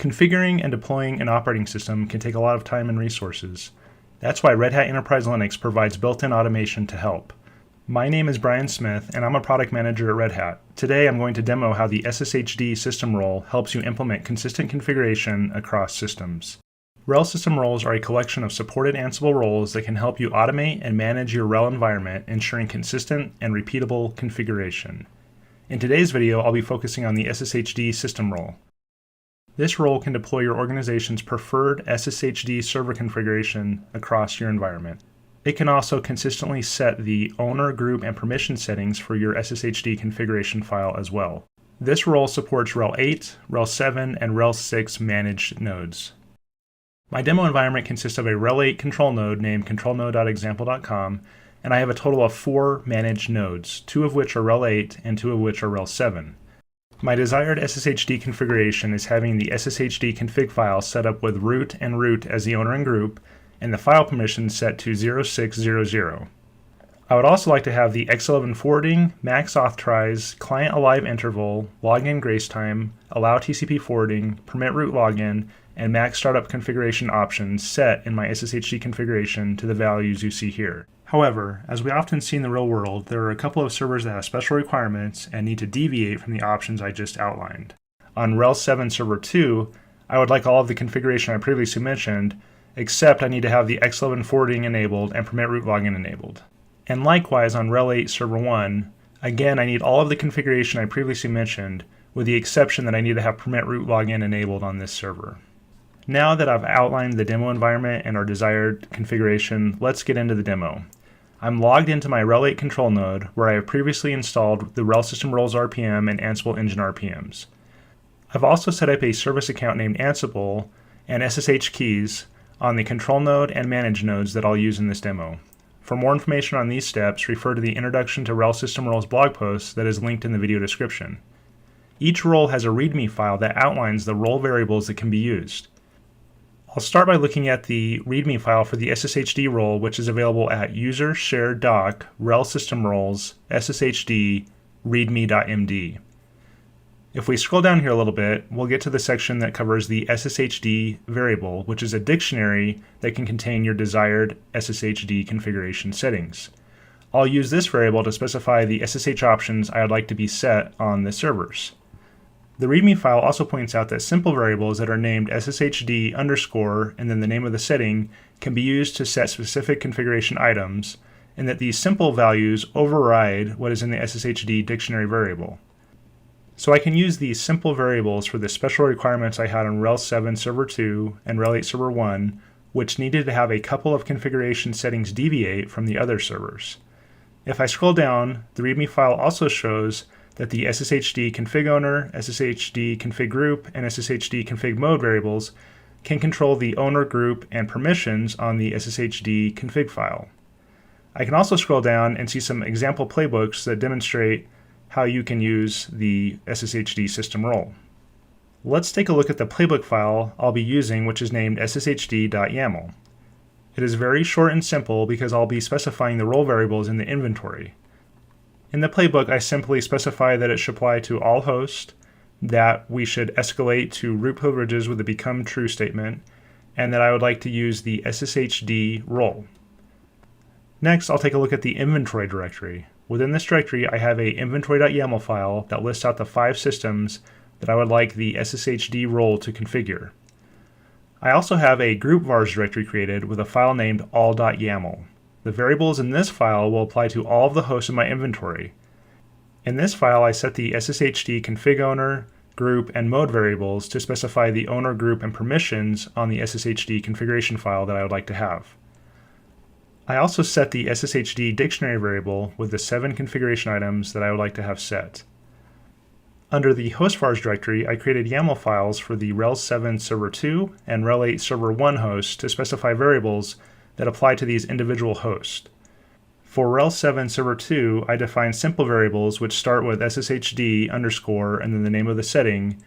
Configuring and deploying an operating system can take a lot of time and resources. That's why Red Hat Enterprise Linux provides built-in automation to help. My name is Brian Smith, and I'm a product manager at Red Hat. Today I'm going to demo how the SSHD System Role helps you implement consistent configuration across systems. RHEL System Roles are a collection of supported Ansible roles that can help you automate and manage your RHEL environment, ensuring consistent and repeatable configuration. In today's video, I'll be focusing on the SSHD System Role. This role can deploy your organization's preferred SSHD server configuration across your environment. It can also consistently set the owner, group, and permission settings for your SSHD configuration file as well. This role supports RHEL 8, RHEL 7, and RHEL 6 managed nodes. My demo environment consists of a RHEL 8 control node named controlnode.example.com, and I have a total of 4 managed nodes, 2 of which are RHEL 8 and 2 of which are RHEL 7. My desired SSHD configuration is having the SSHD config file set up with root and root as the owner and group, and the file permissions set to 0600. I would also like to have the X11 forwarding, max auth tries, client alive interval, login grace time, allow TCP forwarding, permit root login, and max startup configuration options set in my SSHD configuration to the values you see here. However, as we often see in the real world, there are a couple of servers that have special requirements and need to deviate from the options I just outlined. On RHEL 7 Server 2, I would like all of the configuration I previously mentioned, except I need to have the X11 forwarding enabled and permit root login enabled. And likewise on RHEL 8 Server 1, again I need all of the configuration I previously mentioned, with the exception that I need to have permit root login enabled on this server. Now that I've outlined the demo environment and our desired configuration, let's get into the demo. I'm logged into my RHEL 8 control node where I have previously installed the RHEL System Roles RPM and Ansible Engine RPMs. I've also set up a service account named Ansible and SSH keys on the control node and manage nodes that I'll use in this demo. For more information on these steps, refer to the Introduction to RHEL System Roles blog post that is linked in the video description. Each role has a README file that outlines the role variables that can be used. I'll start by looking at the README file for the SSHD role, which is available at user shared doc RHEL System Roles SSHD readme.md. If we scroll down here a little bit, we'll get to the section that covers the SSHD variable, which is a dictionary that can contain your desired SSHD configuration settings. I'll use this variable to specify the SSH options I would like to be set on the servers. The README file also points out that simple variables that are named SSHD underscore and then the name of the setting can be used to set specific configuration items, and that these simple values override what is in the SSHD dictionary variable. So I can use these simple variables for the special requirements I had on RHEL 7 Server 2 and RHEL 8 Server 1, which needed to have a couple of configuration settings deviate from the other servers. If I scroll down, the README file also shows that the SSHD config owner, SSHD config group, and SSHD config mode variables can control the owner, group, and permissions on the SSHD config file. I can also scroll down and see some example playbooks that demonstrate how you can use the SSHD system role. Let's take a look at the playbook file I'll be using, which is named sshd.yaml. It is very short and simple because I'll be specifying the role variables in the inventory. In the playbook, I simply specify that it should apply to all hosts, that we should escalate to root privileges with a become true statement, and that I would like to use the SSHD role. Next, I'll take a look at the inventory directory. Within this directory, I have a inventory.yaml file that lists out the 5 systems that I would like the SSHD role to configure. I also have a group vars directory created with a file named all.yaml. The variables in this file will apply to all of the hosts in my inventory. In this file, I set the SSHD config owner, group, and mode variables to specify the owner, group, and permissions on the SSHD configuration file that I would like to have. I also set the SSHD dictionary variable with the 7 configuration items that I would like to have set. Under the host vars directory, I created YAML files for the RHEL 7 Server 2 and RHEL 8 Server 1 hosts to specify variables that apply to these individual hosts. For RHEL 7 Server 2, I define simple variables which start with SSHD underscore and then the name of the setting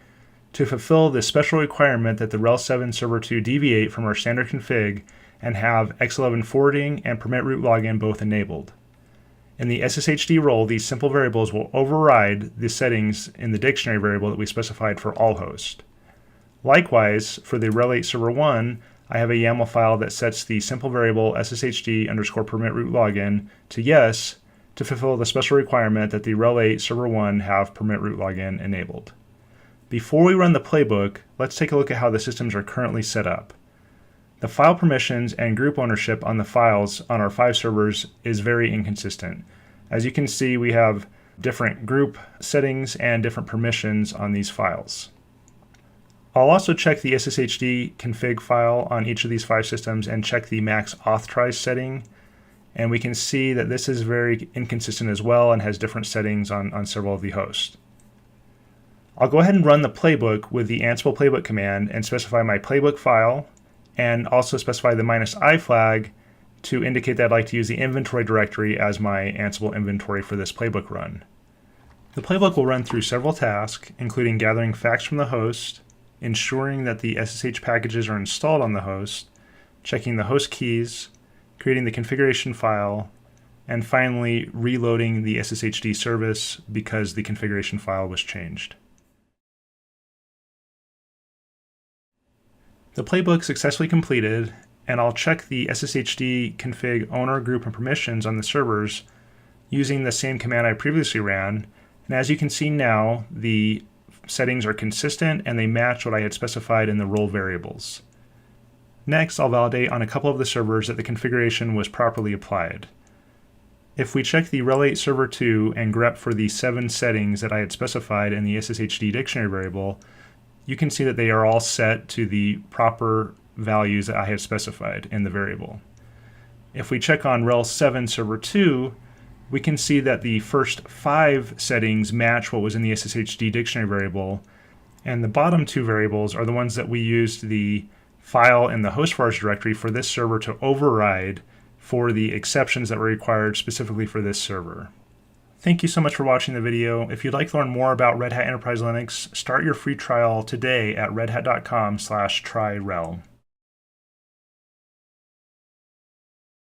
to fulfill the special requirement that the RHEL 7 Server 2 deviate from our standard config and have X11 forwarding and permit root login both enabled. In the SSHD role, these simple variables will override the settings in the dictionary variable that we specified for all hosts. Likewise, for the RHEL 8 Server 1, I have a YAML file that sets the simple variable SSHD permit root login to yes to fulfill the special requirement that the RHEL 8 Server 1 have permit root login enabled. Before we run the playbook, let's take a look at how the systems are currently set up. The file permissions and group ownership on the files on our 5 servers is very inconsistent. As you can see, we have different group settings and different permissions on these files. I'll also check the SSHD config file on each of these 5 systems and check the max authorized setting. And we can see that this is very inconsistent as well and has different settings on several of the hosts. I'll go ahead and run the playbook with the Ansible playbook command and specify my playbook file and also specify the -i flag to indicate that I'd like to use the inventory directory as my Ansible inventory for this playbook run. The playbook will run through several tasks, including gathering facts from the host, ensuring that the SSH packages are installed on the host, checking the host keys, creating the configuration file, and finally reloading the SSHD service because the configuration file was changed. The playbook successfully completed, and I'll check the SSHD config owner, group, and permissions on the servers using the same command I previously ran. And as you can see now, the settings are consistent and they match what I had specified in the role variables. Next, I'll validate on a couple of the servers that the configuration was properly applied. If we check the RHEL 8 Server 2 and grep for the 7 settings that I had specified in the SSHD dictionary variable, you can see that they are all set to the proper values that I had specified in the variable. If we check on RHEL 7 Server 2, we can see that the first 5 settings match what was in the SSHD dictionary variable, and the bottom 2 variables are the ones that we used the file in the hostVars directory for this server to override for the exceptions that were required specifically for this server. Thank you so much for watching the video. If you'd like to learn more about Red Hat Enterprise Linux, start your free trial today at redhat.com/tryrhel.